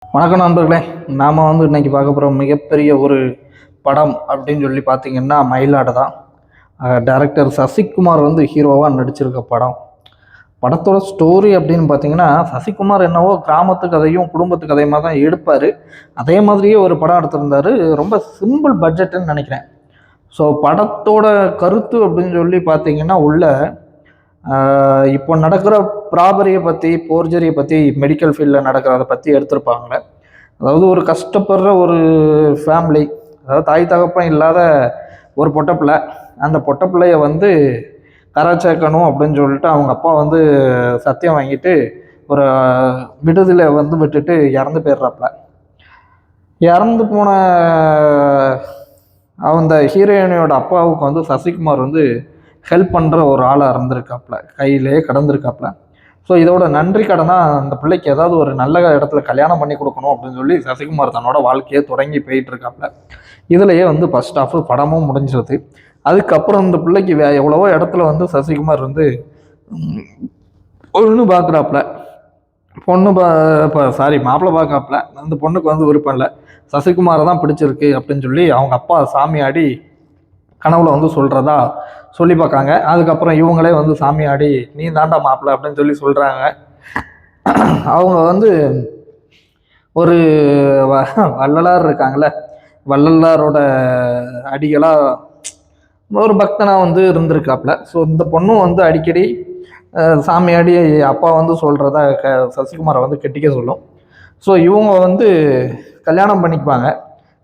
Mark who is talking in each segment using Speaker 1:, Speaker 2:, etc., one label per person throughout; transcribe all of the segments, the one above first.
Speaker 1: வணக்கம் நண்பர்களே. நாம் இன்னைக்கு பார்க்க போகிற மிகப்பெரிய ஒரு படம் அப்படின்னு சொல்லி பார்த்தீங்கன்னா மயிலாடு தான். டைரக்டர் சசிகுமார் ஹீரோவாக நடிச்சிருக்க படம். படத்தோட ஸ்டோரி அப்படின்னு பார்த்தீங்கன்னா, சசிகுமார் என்னவோ கிராமத்து கதையும் குடும்பத்து கதையுமா தான் எடுப்பார். அதே மாதிரியே ஒரு படம் எடுத்திருந்தார். ரொம்ப சிம்பிள் பட்ஜெட்டுன்னு நினைக்கிறேன். ஸோ படத்தோட கருத்து அப்படின்னு சொல்லி பார்த்தீங்கன்னா இப்போ நடக்கிற ப்ராபரியை பற்றி, போர்ஜரியை பற்றி, மெடிக்கல் ஃபீல்டில் நடக்கிறத பற்றி எடுத்திருப்பாங்க. அதாவது ஒரு கஷ்டப்படுற ஒரு ஃபேமிலி, அதாவது தாய் தகப்பன் இல்லாத ஒரு பொட்டப்பிள்ளை. அந்த பொட்டப்பிள்ளைய கரை சேர்க்கணும் அப்படின்னு சொல்லிட்டு அவங்க அப்பா சத்தியம் வாங்கிட்டு ஒரு விடுதலை விட்டுட்டு இறந்து போயிடுறாப்புல. இறந்து போன அந்த ஹீரோயினியோட அப்பாவுக்கு சசிகுமார் ஹெல்ப் பண்ணுற ஒரு ஆளாக இருந்திருக்காப்புல, கையிலே கடந்திருக்காப்புல. ஸோ இதோட நன்றி கடனாக அந்த பிள்ளைக்கு ஏதாவது ஒரு நல்ல இடத்துல கல்யாணம் பண்ணி கொடுக்கணும் அப்படின்னு சொல்லி சசிகுமார் தன்னோட வாழ்க்கையை தொடங்கி போயிட்டு இருக்காப்புல. இதுலேயே ஃபர்ஸ்ட் ஆஃப் படமும் முடிஞ்சிருது. அதுக்கப்புறம் இந்த பிள்ளைக்கு எவ்வளவோ இடத்துல சசிகுமார் பொண்ணு பார்க்குறாப்புல. மாப்பிள்ளை பார்க்காப்புல. அந்த பொண்ணுக்கு விருப்பம் இல்லை, சசிகுமாரை தான் பிடிச்சிருக்கு அப்படின்னு சொல்லி அவங்க அப்பா சாமியாடி கனவுல சொல்கிறதா சொல்லி பார்க்காங்க. அதுக்கப்புறம் இவங்களே சாமியாடி நீ தாண்டா மாப்பிள்ளை அப்படின்னு சொல்லி சொல்கிறாங்க. அவங்க ஒரு வள்ளலார் இருக்காங்களே, வள்ளலாரோட அடிகளாக ஒரு பக்தனாக இருந்திருக்காப்புல. ஸோ இந்த பொண்ணும் அடிக்கடி சாமியாடி அப்பா சொல்கிறதா சசிகுமாரை கெட்டிக்க சொல்லும். ஸோ இவங்க கல்யாணம் பண்ணிக்குவாங்க.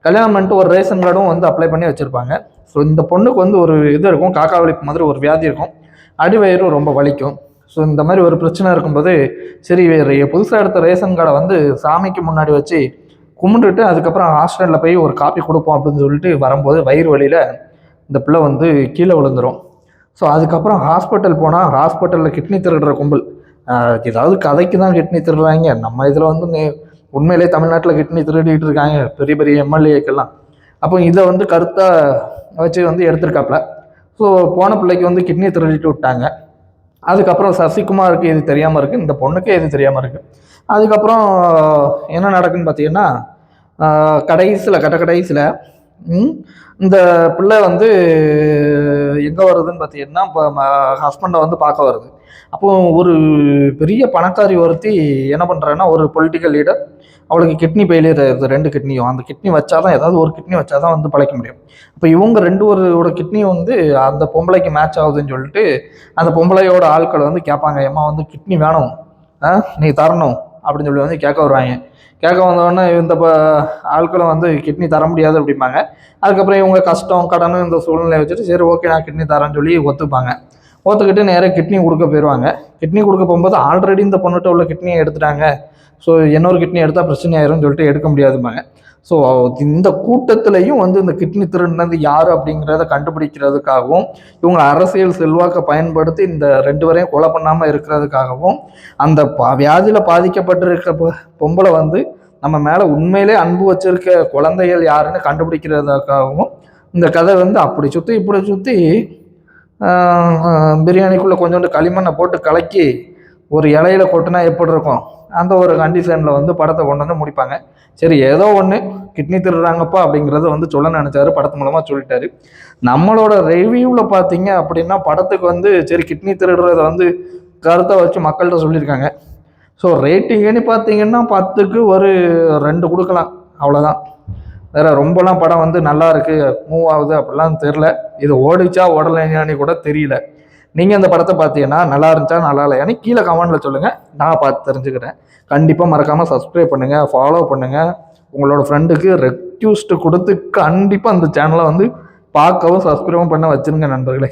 Speaker 1: கல்யாணம் பண்ணிட்டு ஒரு ரேஷன் கார்டும் அப்ளை பண்ணி வச்சுருப்பாங்க. ஸோ இந்த பொண்ணுக்கு ஒரு இது இருக்கும், காக்கா வலிப்பு மாதிரி ஒரு வியாதி இருக்கும், அடிவயிறு ரொம்ப வலிக்கும். ஸோ இந்த மாதிரி ஒரு பிரச்சனை இருக்கும்போது சரி புதுசாக எடுத்த ரேஷன் கார்டை சாமிக்கு முன்னாடி வச்சு கும்பிட்டுட்டு அதுக்கப்புறம் ஹாஸ்பிட்டலில் போய் ஒரு காப்பி கொடுப்போம் அப்படின்னு சொல்லிட்டு வரும்போது வயிறு வலியில் இந்த பிள்ளை கீழே விழுந்துடும். ஸோ அதுக்கப்புறம் ஹாஸ்பிட்டல் போனால் ஹாஸ்பிட்டலில் கிட்னி திருடுற கும்பல், ஏதாவது கதைக்கு தான் கிட்னி திருடுறாங்க, நம்ம இதில் உண்மையிலே தமிழ்நாட்டில் கிட்னி திருடிட்டு இருக்காங்க பெரிய பெரிய எம்எல்ஏக்கெல்லாம். அப்போ இதை கருத்தாக வச்சு எடுத்திருக்காப்புல. ஸோ போன பிள்ளைக்கு கிட்னி திருடிட்டு விட்டாங்க. அதுக்கப்புறம் சசிகுமாருக்கு இது தெரியாமல் இருக்குது, இந்த பொண்ணுக்கே இது தெரியாமல் இருக்குது. அதுக்கப்புறம் என்ன நடக்குன்னு பார்த்தீங்கன்னா, கடைசியில் இந்த பிள்ளை எங்கே வருதுன்னு பார்த்தீங்கன்னா, இப்போ ஹஸ்பண்டை பார்க்க வருது. அப்போது ஒரு பெரிய பணக்காரி ஒருத்தி என்ன பண்ணுறான்னா, ஒரு பொலிட்டிக்கல் லீடர், அவளுக்கு கிட்னி ஃபெயிலியர் ஆயிடுது, 2 கிட்னியும். அந்த கிட்னி வச்சா தான், ஏதாவது ஒரு கிட்னி வச்சா தான் பழைக்க முடியும். அப்போ இவங்க 2 கிட்னி அந்த பொம்பளைக்கு மேட்ச் ஆகுதுன்னு சொல்லிட்டு அந்த பொம்பளையோட ஆட்கள் கேட்பாங்க, ஏம்மா கிட்னி வேணும், நீ தரணும் அப்படின்னு சொல்லி கேட்க வருவாங்க. கேட்க வந்தோடனே இந்த ஆட்களும் கிட்னி தர முடியாது அப்படிம்பாங்க. அதுக்கப்புறம் இவங்க கஷ்டம் கடன் இந்த சூழ்நிலையை வச்சுட்டு சரி ஓகே நான் கிட்னி தரேன்னு சொல்லி ஒத்துப்பாங்க. ஒத்துக்கிட்டு நேராக கிட்னி கொடுக்க போயிடுவாங்க. கிட்னி கொடுக்க போகும்போது ஆல்ரெடி இந்த பொண்ணுகிட்ட உள்ள கிட்னியை எடுத்துட்டாங்க, ஸோ இன்னொரு கிட்னி எடுத்தால் பிரச்சனை ஆயிரும்னு சொல்லிட்டு எடுக்க முடியாதுமாங்க. ஸோ இந்த கூட்டத்திலையும் இந்த கிட்னி திருடினது யார் அப்படிங்கிறத கண்டுபிடிக்கிறதுக்காகவும், இவங்க அரசியல் செல்வாக்கை பயன்படுத்தி இந்த 2 பேரையும் கொலை பண்ணாமல் இருக்கிறதுக்காகவும், அந்த வியாதியில் பாதிக்கப்பட்டிருக்க பொம்பளை நம்ம மேலே உண்மையிலே அன்பு வச்சிருக்க குழந்தைகள் யாருன்னு கண்டுபிடிக்கிறதுக்காகவும் இந்த கதை அப்படி சுற்றி இப்படி சுற்றி பிரியாணிக்குள்ளே கொஞ்சோண்டு களிமண்ணை போட்டு கலக்கி ஒரு இலையில கொட்டினா எப்படி இருக்கும், அந்த ஒரு கண்டிஷனில் படத்தை கொண்டு முடிப்பாங்க. சரி ஏதோ ஒன்று கிட்னி திருடுறாங்கப்பா அப்படிங்கிறத சொல்ல நினச்சாரு, படத்து மூலமாக சொல்லிட்டாரு. நம்மளோட ரிவ்யூவில் பார்த்தீங்க அப்படின்னா படத்துக்கு சரி கிட்னி திருடுறத கருத்தை வச்சு மக்கள்கிட்ட சொல்லியிருக்காங்க. ஸோ ரேட்டிங்குன்னு பார்த்தீங்கன்னா 10க்கு ஒரு 2 கொடுக்கலாம், அவ்வளோதான். வேறு ரொம்பலாம் படம் நல்லா இருக்குது மூவ் ஆகுது அப்படிலாம் தெரில. இது ஓடிச்சா ஓடலைன்னு கூட தெரியல. நீங்கள் இந்த படத்தை பார்த்தீங்கன்னா நல்லா இருந்துச்சா நல்லா இல்லையான்னு கீழே கமெண்ட்டில் சொல்லுங்கள், நான் பார்த்து தெரிஞ்சுக்கிறேன். கண்டிப்பாக மறக்காமல் சப்ஸ்கிரைப் பண்ணுங்கள், ஃபாலோ பண்ணுங்கள். உங்களோட ஃப்ரெண்டுக்கு ரெக்யூஸ்ட் கொடுத்து கண்டிப்பாக அந்த சேனலை பார்க்கவும் சப்ஸ்கிரைபும் பண்ண வச்சுருங்க நண்பர்களே.